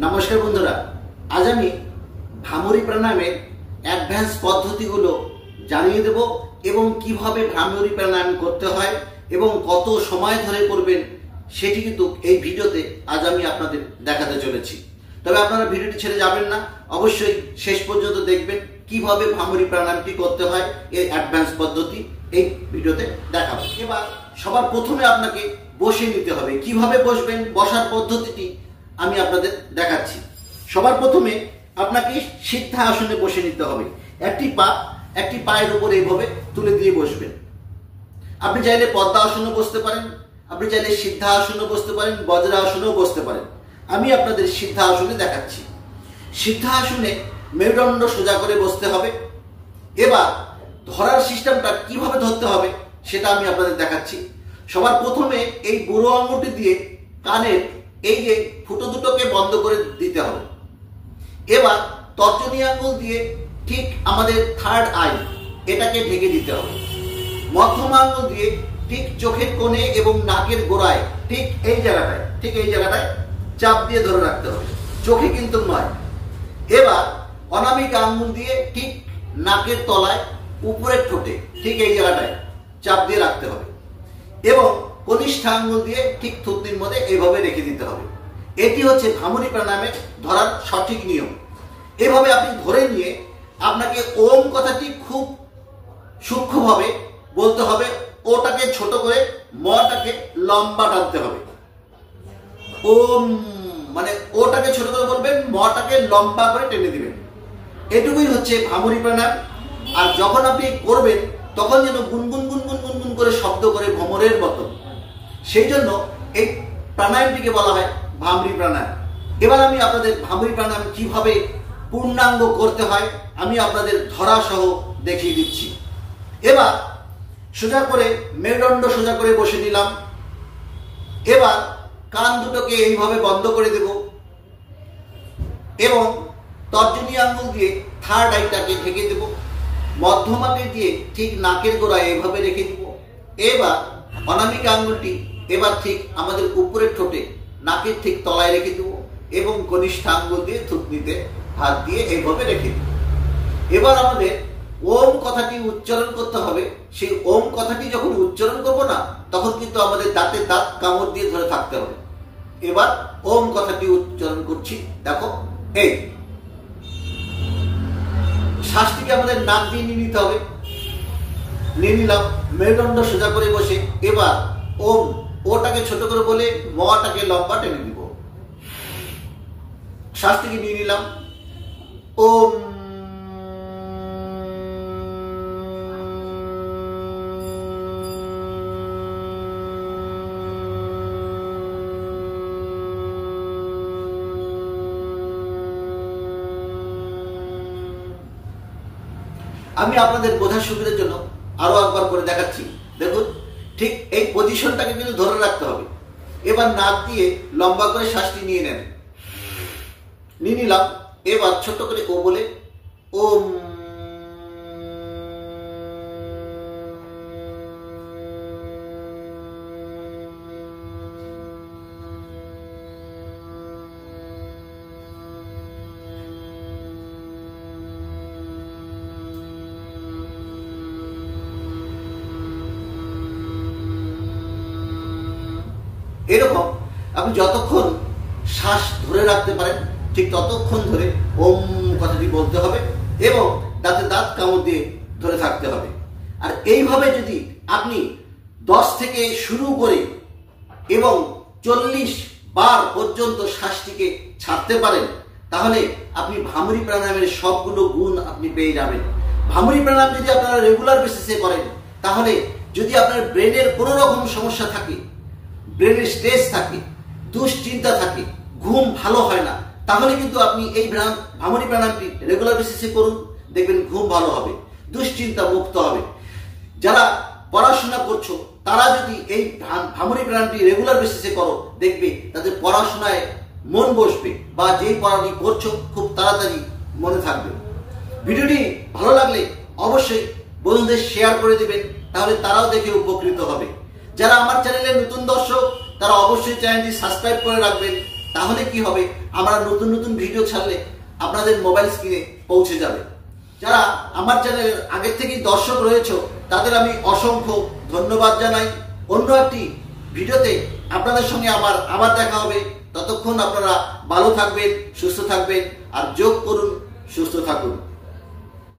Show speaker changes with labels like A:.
A: নমস্কার বন্ধুরা, আজ আমি ভ্রামরী প্রাণায়ামের অ্যাডভান্স পদ্ধতিগুলো জানিয়ে দেব এবং কিভাবে ভ্রামরী প্রাণায়াম করতে হয় এবং কত সময় ধরে করবেন সেটি কিন্তু এই ভিডিওতে আজ আমি আপনাদের দেখাতে চলেছি। তবে আপনারা ভিডিওটি ছেড়ে যাবেন না, অবশ্যই শেষ পর্যন্ত দেখবেন কিভাবে ভ্রামরী প্রাণায়ামটি করতে হয়। এই অ্যাডভান্স পদ্ধতি এই ভিডিওতে দেখাবো। এবার সবার প্রথমে আপনাকে বসে নিতে হবে। কিভাবে বসবেন, বসার পদ্ধতিটি আমি আপনাদের দেখাচ্ছি। সবার প্রথমে আপনাকে সিদ্ধা আসনে বসে নিতে হবে। একটি পায়ের উপর এইভাবে তুলে দিয়ে বসবেন। আপনি চাইলে পদ্মা আসনে বসতে পারেন, আপনি চাইলে সিদ্ধা আসনে বসতে পারেন, বজ্রা আসনেও বসতে পারেন। আমি আপনাদের সিদ্ধা আসনে দেখাচ্ছি। সিদ্ধা আসনে মেরুদণ্ড সোজা করে বসতে হবে। এবার ধরার সিস্টেমটা কিভাবে ধরতে হবে সেটা আমি আপনাদের দেখাচ্ছি। সবার প্রথমে এই বুড়ো আঙুলটি দিয়ে কানের এই যে ফুটো দুটোকে বন্ধ করে দিতে হবে। এবার তর্জনী আঙুল দিয়ে ঠিক আমাদের থার্ড আই এটাকে ঢেকে দিতে হবে। মধ্যম আঙুল দিয়ে ঠিক চোখের কোণে এবং নাকের গোড়ায় ঠিক এই জায়গাটায় চাপ দিয়ে ধরে রাখতে হবে, চোখে কিন্তু নয়। এবার অনামিক আঙুল দিয়ে ঠিক নাকের তলায় উপরের ঠোঁটে ঠিক এই জায়গাটায় চাপ দিয়ে রাখতে হবে এবং কনিষ্ঠ আঙুল দিয়ে ঠিক থুতনির মধ্যে এইভাবে রেখে দিতে হবে। এটি হচ্ছে ভ্রামরী প্রাণায়ামের ধরার সঠিক নিয়ম। এভাবে আপনি ধরে নিয়ে আপনাকে ওম কথাটি খুব সূক্ষ্মভাবে বলতে হবে। ওটাকে ছোট করে, মটাকে লম্বা টানতে হবে। ওম মানে ওটাকে ছোট করে বলবেন, মটাকে লম্বা করে টেনে দিবেন। এটুকুই হচ্ছে ভ্রামরী প্রাণায়াম। আর যখন আপনি করবেন তখন যেন গুনগুন গুনগুন গুনগুন করে শব্দ করে ভ্রমরের মতো। সেই জন্য এই প্রাণায়ামটিকে বলা হয় ভ্রামরী প্রাণায়াম। এবার আমি আপনাদের ভ্রামরী প্রাণায়াম কিভাবে পূর্ণাঙ্গ করতে হয় আমি আপনাদের ধরা সহ দেখিয়ে দিচ্ছি। এবার সোজা করে মেরুদণ্ড সোজা করে বসে নিলাম। এবার কান দুটোকে এইভাবে বন্ধ করে দেব এবং তর্জনী আঙুল দিয়ে থার্ড আইটাকে ঢেকে দেব। মধ্যমাকে দিয়ে ঠিক নাকের গোড়ায় এইভাবে রেখে দিব। এবার অনামিক আঙুলটি এবার ঠিক আমাদের উপরের ঠোঁটে নাকের ঠিক তলায় রেখে দেব এবং কনিষ্ঠ আঙুল দিয়ে থুতনিতে হাত দিয়ে এইভাবে রেখে দেব। এবার আমাদের ওম কথাটি উচ্চারণ করতে হবে। সেই ওম কথাটি যখন উচ্চারণ করব না, তখন কিন্তু আমাদের দাঁতে দাঁত কামড় দিয়ে ধরে থাকতে হবে। এবার ওম কথাটি উচ্চারণ করছি, দেখো। এই শ্বাসটিকে আমাদের নাক দিয়ে নিয়ে নিতে হবে। নিয়ে নিলাম, মেরুদণ্ড সোজা করে বসে এবার ওম ওটাকে ছোট করে বলে মটাকে লম্বা টেনে দিব। শ্বাসটিকে নিয়ে নিলাম। ওম আমি আপনাদের বোঝার সুবিধার জন্য আরো একবার করে দেখাচ্ছি। দেখুন, ঠিক এই পজিশনটাকে কিন্তু ধরে রাখতে হবে। এবার নাক দিয়ে লম্বা করে শ্বাসটি নিয়ে নেন। নিয়ে নিলাম। এবার ছোট্ট করে ও বলে ওম। এরকম আপনি যতক্ষণ শ্বাস ধরে রাখতে পারেন ঠিক ততক্ষণ ধরে ওম কথাটি বলতে হবে এবং দাঁতে দাঁত কামড় দিয়ে ধরে থাকতে হবে। আর এইভাবে যদি আপনি 10 থেকে শুরু করে এবং 40 বার পর্যন্ত শ্বাসটিকে ছাড়তে পারেন, তাহলে আপনি ভ্রামরী প্রাণায়ামের সবগুলো গুণ আপনি পেয়ে যাবেন। ভ্রামরী প্রাণায়াম যদি আপনারা রেগুলার বেসিসে করেন, তাহলে যদি আপনার ব্রেনের কোনো রকম সমস্যা থাকে, ব্রেনের স্ট্রেস থাকে, দুশ্চিন্তা থাকে, ঘুম ভালো হয় না, তাহলে কিন্তু আপনি এই ভ্রামরী প্রাণায়ামটি রেগুলার বেসিসে করুন, দেখবেন ঘুম ভালো হবে, দুশ্চিন্তা মুক্ত হবে। যারা পড়াশোনা করছো তারা যদি এই ভ্রামরী প্রাণায়ামটি রেগুলার বেসিসে করো, দেখবে তাদের পড়াশোনায় মন বসবে বা যেই পড়াটি করছো খুব তাড়াতাড়ি মনে থাকবে। ভিডিওটি ভালো লাগলে অবশ্যই বন্ধুদের শেয়ার করে দেবেন, তাহলে তারাও দেখে উপকৃত হবে। যারা আমার চ্যানেলের নতুন দর্শক তারা অবশ্যই চ্যানেলটি সাবস্ক্রাইব করে রাখবেন তাহলে কি হবে, আমরা নতুন নতুন ভিডিও ছাড়লে আপনাদের মোবাইল স্ক্রিনে পৌঁছে যাবে। যারা আমার চ্যানেলের আগের থেকেই দর্শক রয়েছে তাদের আমি অসংখ্য ধন্যবাদ জানাই। অন্য একটি ভিডিওতে আপনাদের সঙ্গে আবার দেখা হবে। ততক্ষণ আপনারা ভালো থাকবেন, সুস্থ থাকবেন, আর যোগ করুন, সুস্থ থাকুন।